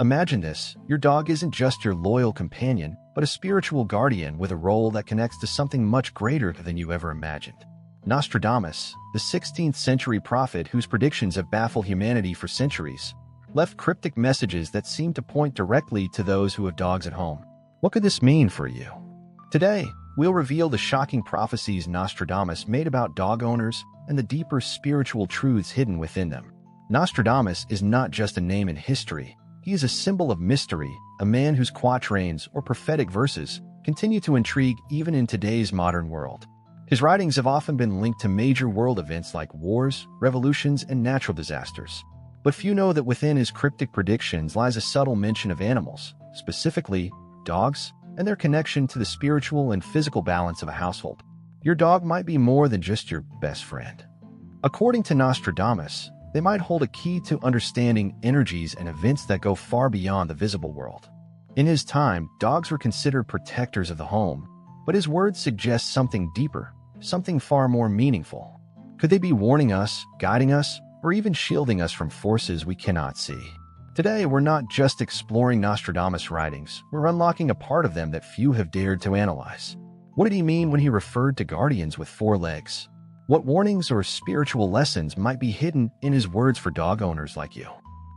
Imagine this: your dog isn't just your loyal companion, but a spiritual guardian with a role that connects to something much greater than you ever imagined. Nostradamus, the 16th century prophet whose predictions have baffled humanity for centuries, left cryptic messages that seem to point directly to those who have dogs at home. What could this mean for you? Today, we'll reveal the shocking prophecies Nostradamus made about dog owners and the deeper spiritual truths hidden within them. Nostradamus is not just a name in history. He is a symbol of mystery, a man whose quatrains or prophetic verses continue to intrigue even in today's modern world. His writings have often been linked to major world events like wars, revolutions, and natural disasters. But few know that within his cryptic predictions lies a subtle mention of animals, specifically dogs, and their connection to the spiritual and physical balance of a household. Your dog might be more than just your best friend. According to Nostradamus, they might hold a key to understanding energies and events that go far beyond the visible world. In his time, dogs were considered protectors of the home, but his words suggest something deeper, something far more meaningful. Could they be warning us, guiding us, or even shielding us from forces we cannot see? Today, we're not just exploring Nostradamus' writings, we're unlocking a part of them that few have dared to analyze. What did he mean when he referred to guardians with 4 legs? What warnings or spiritual lessons might be hidden in his words for dog owners like you?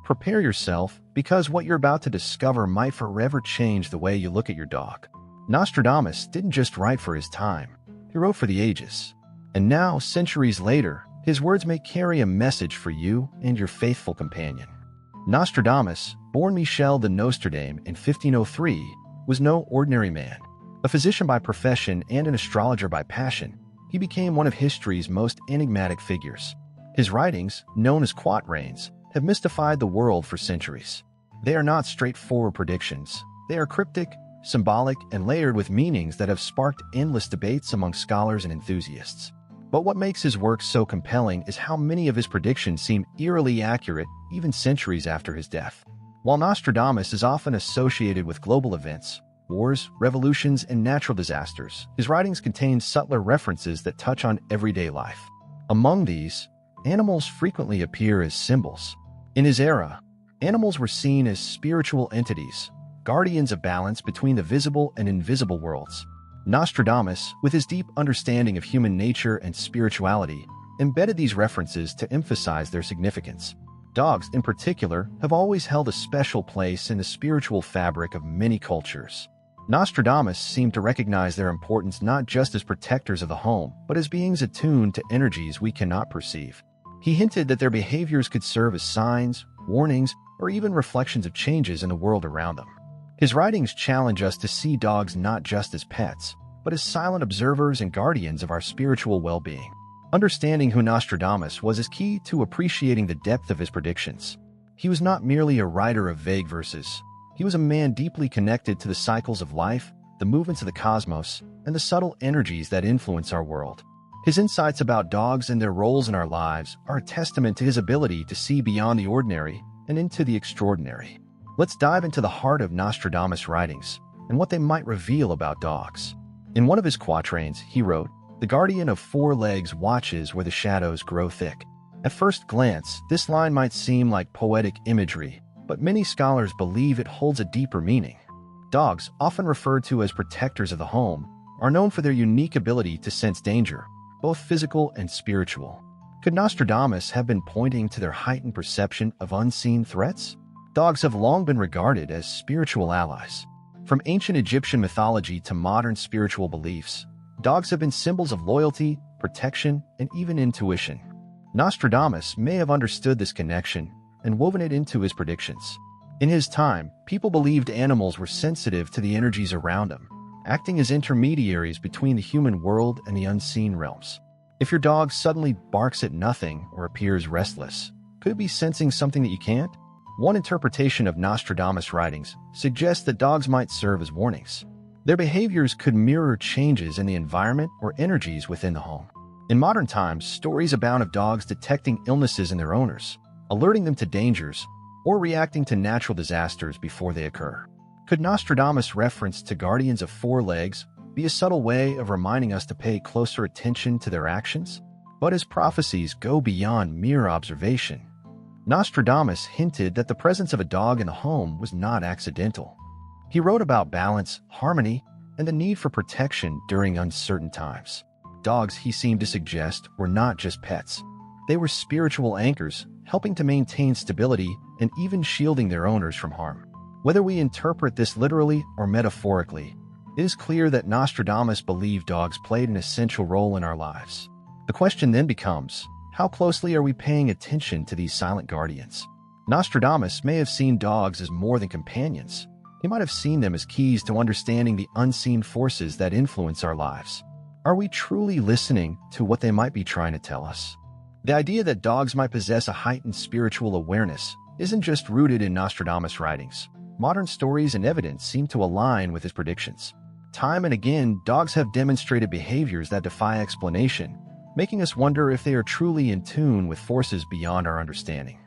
Prepare yourself, because what you're about to discover might forever change the way you look at your dog. Nostradamus didn't just write for his time, he wrote for the ages. And now, centuries later, his words may carry a message for you and your faithful companion. Nostradamus, born Michel de Nostradame in 1503, was no ordinary man. A physician by profession and an astrologer by passion, he became one of history's most enigmatic figures. His writings, known as quatrains, have mystified the world for centuries. They are not straightforward predictions. They are cryptic, symbolic, and layered with meanings that have sparked endless debates among scholars and enthusiasts. But what makes his work so compelling is how many of his predictions seem eerily accurate even centuries after his death. While Nostradamus is often associated with global events, wars, revolutions, and natural disasters, his writings contain subtler references that touch on everyday life. Among these, animals frequently appear as symbols. In his era, animals were seen as spiritual entities, guardians of balance between the visible and invisible worlds. Nostradamus, with his deep understanding of human nature and spirituality, embedded these references to emphasize their significance. Dogs, in particular, have always held a special place in the spiritual fabric of many cultures. Nostradamus seemed to recognize their importance not just as protectors of the home, but as beings attuned to energies we cannot perceive. He hinted that their behaviors could serve as signs, warnings, or even reflections of changes in the world around them. His writings challenge us to see dogs not just as pets, but as silent observers and guardians of our spiritual well-being. Understanding who Nostradamus was is key to appreciating the depth of his predictions. He was not merely a writer of vague verses. He was a man deeply connected to the cycles of life, the movements of the cosmos, and the subtle energies that influence our world. His insights about dogs and their roles in our lives are a testament to his ability to see beyond the ordinary and into the extraordinary. Let's dive into the heart of Nostradamus' writings and what they might reveal about dogs. In one of his quatrains, he wrote, "The guardian of 4 legs watches where the shadows grow thick." At first glance, this line might seem like poetic imagery, but many scholars believe it holds a deeper meaning. Dogs, often referred to as protectors of the home, are known for their unique ability to sense danger, both physical and spiritual. Could Nostradamus have been pointing to their heightened perception of unseen threats? Dogs have long been regarded as spiritual allies. From ancient Egyptian mythology to modern spiritual beliefs, dogs have been symbols of loyalty, protection, and even intuition. Nostradamus may have understood this connection and woven it into his predictions. In his time, people believed animals were sensitive to the energies around them, acting as intermediaries between the human world and the unseen realms. If your dog suddenly barks at nothing or appears restless, could it be sensing something that you can't? One interpretation of Nostradamus' writings suggests that dogs might serve as warnings. Their behaviors could mirror changes in the environment or energies within the home. In modern times, stories abound of dogs detecting illnesses in their owners, alerting them to dangers, or reacting to natural disasters before they occur. Could Nostradamus' reference to guardians of 4 legs be a subtle way of reminding us to pay closer attention to their actions? But his prophecies go beyond mere observation. Nostradamus hinted that the presence of a dog in the home was not accidental. He wrote about balance, harmony, and the need for protection during uncertain times. Dogs, he seemed to suggest, were not just pets. They were spiritual anchors, helping to maintain stability and even shielding their owners from harm. Whether we interpret this literally or metaphorically, it is clear that Nostradamus believed dogs played an essential role in our lives. The question then becomes, how closely are we paying attention to these silent guardians? Nostradamus may have seen dogs as more than companions. He might have seen them as keys to understanding the unseen forces that influence our lives. Are we truly listening to what they might be trying to tell us? The idea that dogs might possess a heightened spiritual awareness isn't just rooted in Nostradamus' writings. Modern stories and evidence seem to align with his predictions. Time and again, dogs have demonstrated behaviors that defy explanation, making us wonder if they are truly in tune with forces beyond our understanding.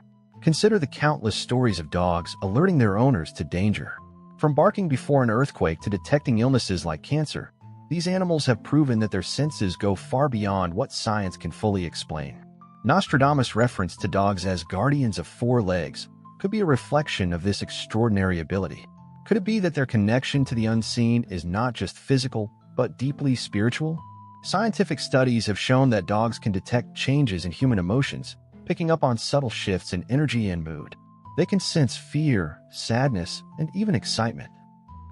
Consider the countless stories of dogs alerting their owners to danger. From barking before an earthquake to detecting illnesses like cancer, these animals have proven that their senses go far beyond what science can fully explain. Nostradamus' reference to dogs as guardians of four legs could be a reflection of this extraordinary ability. Could it be that their connection to the unseen is not just physical, but deeply spiritual? Scientific studies have shown that dogs can detect changes in human emotions, picking up on subtle shifts in energy and mood. They can sense fear, sadness, and even excitement.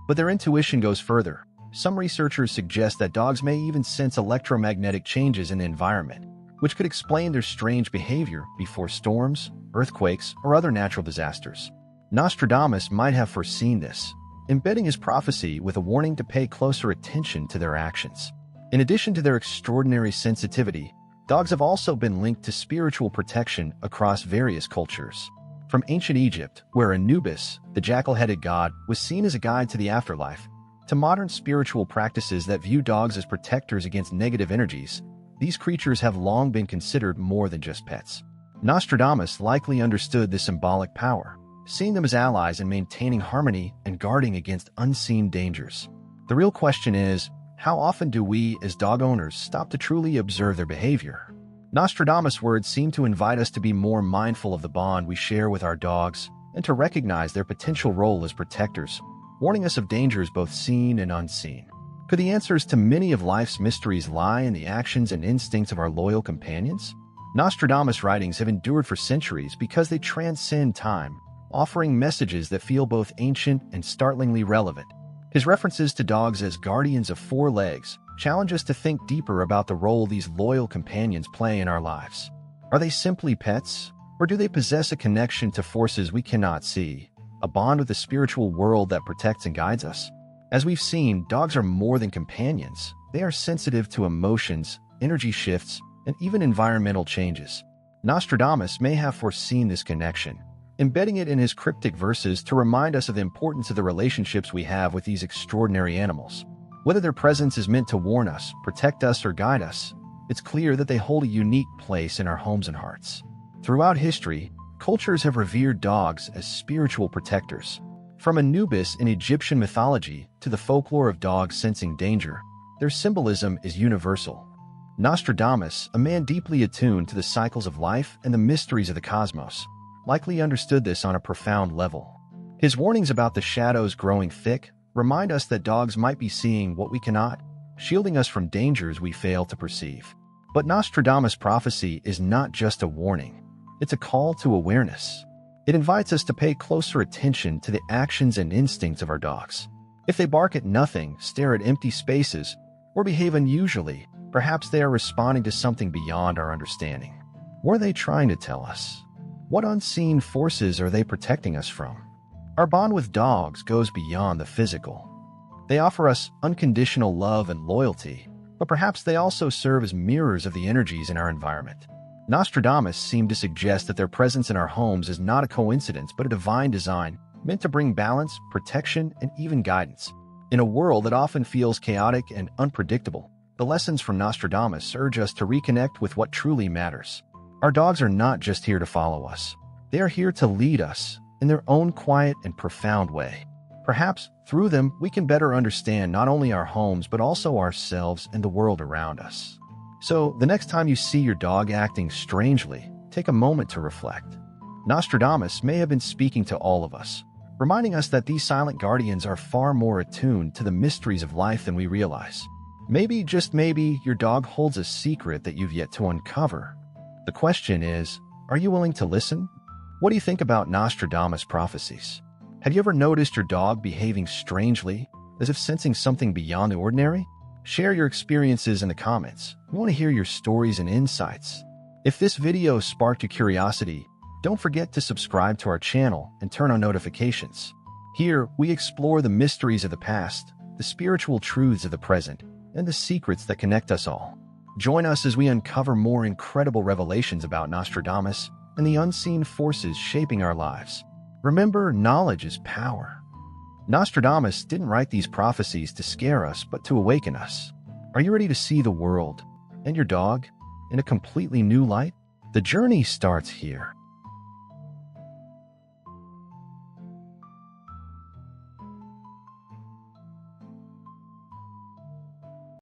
But their intuition goes further. Some researchers suggest that dogs may even sense electromagnetic changes in the environment, which could explain their strange behavior before storms, earthquakes, or other natural disasters. Nostradamus might have foreseen this, embedding his prophecy with a warning to pay closer attention to their actions. In addition to their extraordinary sensitivity, dogs have also been linked to spiritual protection across various cultures. From ancient Egypt, where Anubis, the jackal-headed god, was seen as a guide to the afterlife, to modern spiritual practices that view dogs as protectors against negative energies, these creatures have long been considered more than just pets. Nostradamus likely understood this symbolic power, seeing them as allies in maintaining harmony and guarding against unseen dangers. The real question is, how often do we, as dog owners, stop to truly observe their behavior? Nostradamus' words seem to invite us to be more mindful of the bond we share with our dogs and to recognize their potential role as protectors, warning us of dangers both seen and unseen. Could the answers to many of life's mysteries lie in the actions and instincts of our loyal companions? Nostradamus' writings have endured for centuries because they transcend time, offering messages that feel both ancient and startlingly relevant. His references to dogs as guardians of four legs challenge us to think deeper about the role these loyal companions play in our lives. Are they simply pets, or do they possess a connection to forces we cannot see, a bond with the spiritual world that protects and guides us? As we've seen, dogs are more than companions. They are sensitive to emotions, energy shifts, and even environmental changes. Nostradamus may have foreseen this connection, embedding it in his cryptic verses to remind us of the importance of the relationships we have with these extraordinary animals. Whether their presence is meant to warn us, protect us, or guide us, it's clear that they hold a unique place in our homes and hearts. Throughout history, cultures have revered dogs as spiritual protectors. From Anubis in Egyptian mythology to the folklore of dogs sensing danger, their symbolism is universal. Nostradamus, a man deeply attuned to the cycles of life and the mysteries of the cosmos, likely understood this on a profound level. His warnings about the shadows growing thick remind us that dogs might be seeing what we cannot, shielding us from dangers we fail to perceive. But Nostradamus' prophecy is not just a warning. It's a call to awareness. It invites us to pay closer attention to the actions and instincts of our dogs. If they bark at nothing, stare at empty spaces, or behave unusually, perhaps they are responding to something beyond our understanding. What are they trying to tell us? What unseen forces are they protecting us from? Our bond with dogs goes beyond the physical. They offer us unconditional love and loyalty, but perhaps they also serve as mirrors of the energies in our environment. Nostradamus seemed to suggest that their presence in our homes is not a coincidence but a divine design meant to bring balance, protection, and even guidance. In a world that often feels chaotic and unpredictable, the lessons from Nostradamus urge us to reconnect with what truly matters. Our dogs are not just here to follow us. They are here to lead us in their own quiet and profound way. Perhaps, through them, we can better understand not only our homes but also ourselves and the world around us. So, the next time you see your dog acting strangely, take a moment to reflect. Nostradamus may have been speaking to all of us, reminding us that these silent guardians are far more attuned to the mysteries of life than we realize. Maybe, just maybe, your dog holds a secret that you've yet to uncover. The question is, are you willing to listen? What do you think about Nostradamus prophecies? Have you ever noticed your dog behaving strangely, as if sensing something beyond the ordinary? Share your experiences in the comments. We want to hear your stories and insights. If this video sparked your curiosity, don't forget to subscribe to our channel and turn on notifications. Here, we explore the mysteries of the past, the spiritual truths of the present, and the secrets that connect us all. Join us as we uncover more incredible revelations about Nostradamus and the unseen forces shaping our lives. Remember, knowledge is power. Nostradamus didn't write these prophecies to scare us, but to awaken us. Are you ready to see the world and your dog in a completely new light? The journey starts here.